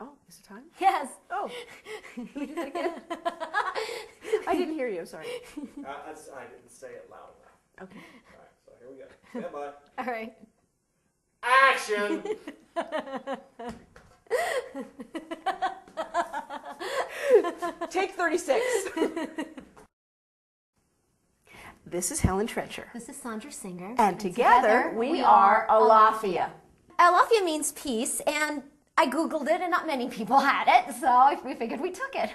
Oh, is it time? Yes. Oh, can we do that again? I didn't hear you, sorry. I didn't say it loud enough. Okay. All right, so here we go. Stand by. All right. Action! Take 36. This is Helen Trencher. This is Sondra Singer. And together we are Alafia. Alafia means peace, and I Googled it, and not many people had it, so we figured we took it.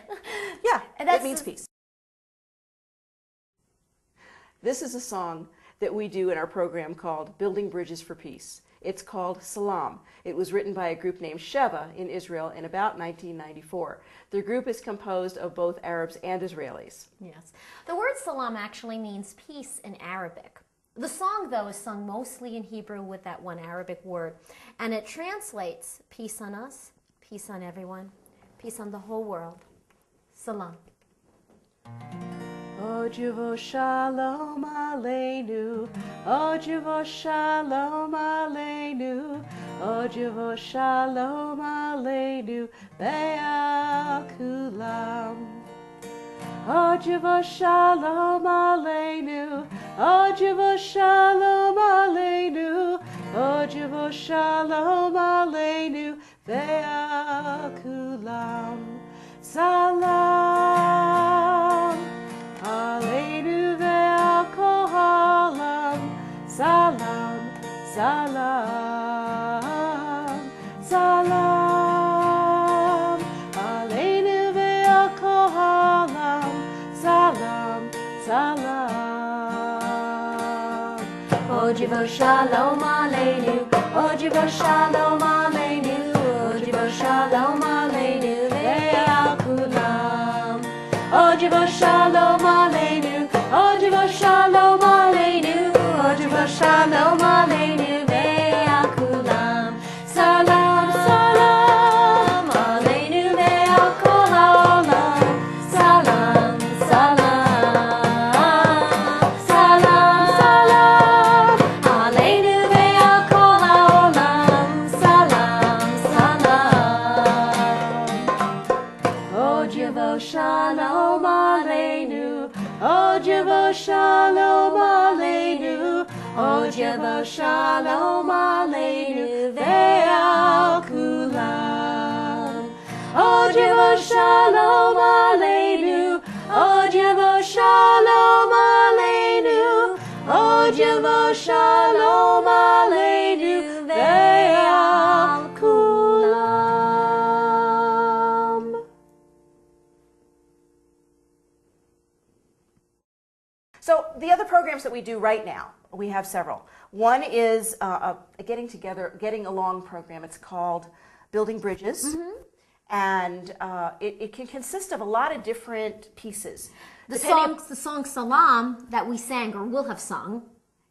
Yeah, And it means peace. This is a song that we do in our program called Building Bridges for Peace. It's called Salam. It was written by a group named Sheva in Israel in about 1994. The group is composed of both Arabs and Israelis. Yes. The word salam actually means peace in Arabic. The song, though, is sung mostly in Hebrew with that one Arabic word, and it translates peace on us, peace on everyone, peace on the whole world. Salam. Ojivo shalom aleinu, Ojivo shalom aleinu, Ojivo shalom aleinu, Be'al kulam. Ojivo shalom aleinu, Ojivo shalom aleinu, Ojivo shalom aleinu, Be'al kulam. Salam. Aleinu ve'al kol ha'olam, salam, salam, salam. Aleinu ve'al kol ha'olam, salam, salam. Ojivo shalom aleinu, Ojivo shalom aleinu, Ojivo shalom aleinu ve'al kulam. Ojivo shalom aleinu, Ojivo shalom aleinu, Ojivo shalom aleinu ve'al kulam. Salam, salam, aleinu ve'al kol ha'olam. Salam, salam, salam, salam, aleinu ve'al kol ha'olam. Salam, salam. Ojivo shalom aleinu, Ojivo shalom aleinu, Ojivo shalom aleinu ve'al kulam. Ojivo shalom aleinu, Ojivo shalom aleinu, Ojivo shalom aleinu ve'al kulam. So the other programs that we do right now, we have several. One is a getting along program. It's called Building Bridges, and it can consist of a lot of different pieces. The song Salam that we sang or will have sung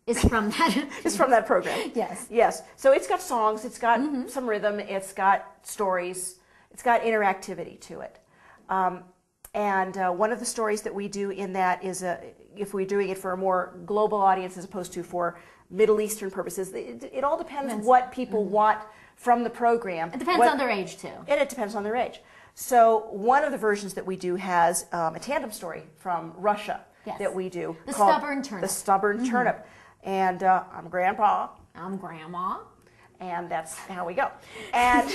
is from that. It's from that program. Yes. Yes. So it's got songs, it's got some rhythm, it's got stories, it's got interactivity to it. And one of the stories that we do in that is, if we're doing it for a more global audience as opposed to for Middle Eastern purposes, it all depends what people want from the program. It depends on their age, too. And it depends on their age. So one of the versions that we do has a tandem story from Russia that we do. The Stubborn Turnip. The Stubborn Turnip. And I'm Grandpa. I'm Grandma. And that's how we go. And...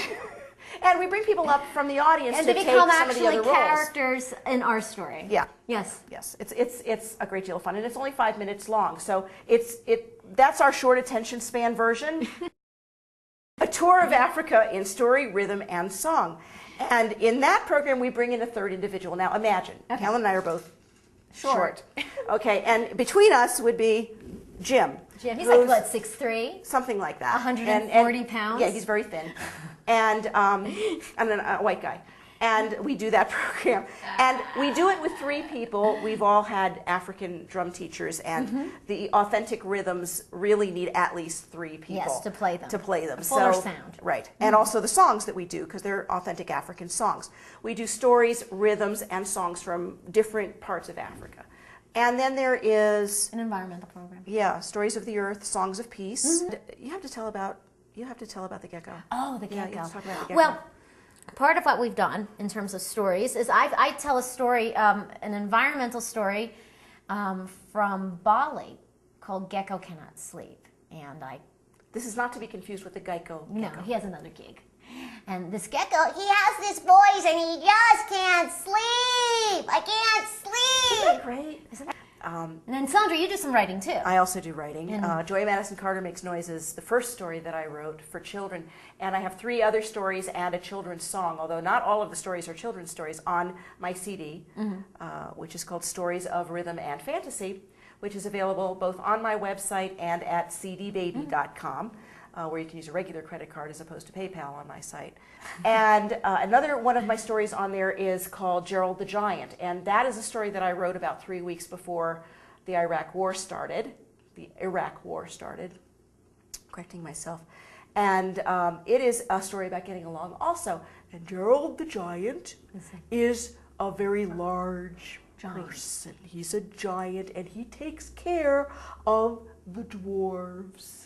And we bring people up from the audience and to they take become some of the other actually roles. characters in our story. Yeah. Yes. Yes. It's a great deal of fun, and it's only 5 minutes long. So that's our short attention span version. A tour of Africa in story, rhythm, and song. And in that program, we bring in a third individual. Now imagine, Helen and I are both short. Okay, and between us would be Jim. He's like, what, 6'3"? Something like that. 140 pounds? Yeah, he's very thin. And then a white guy. And we do that program. And we do it with 3 people. We've all had African drum teachers, and the authentic rhythms really need at least 3 people. Yes, to play them. To play them. A fuller sound. Right. And also the songs that we do, because they're authentic African songs. We do stories, rhythms, and songs from different parts of Africa. And then there is an environmental program. Yeah, Stories of the Earth, Songs of Peace. You have to tell about the gecko. Oh, the gecko. Yeah, let's talk about the gecko. Well, part of what we've done in terms of stories is I tell a story, an environmental story from Bali called Gecko Cannot Sleep. And This is not to be confused with the Geico. no, gecko. he has another gig. And this gecko, he has this voice and he just can't sleep. I can't sleep. Great. Isn't that? And then Sondra, you do some writing too. I also do writing. Joy Madison Carter Makes Noises, the first story that I wrote for children. And I have 3 other stories and a children's song, although not all of the stories are children's stories, on my CD, which is called Stories of Rhythm and Fantasy, which is available both on my website and at cdbaby.com. Where you can use a regular credit card as opposed to PayPal on my site. And another one of my stories on there is called Gerald the Giant. And that is a story that I wrote about 3 weeks before the Iraq War started. Correcting myself. And it is a story about getting along also. And Gerald the Giant is a very large person. He's a giant and he takes care of the dwarves.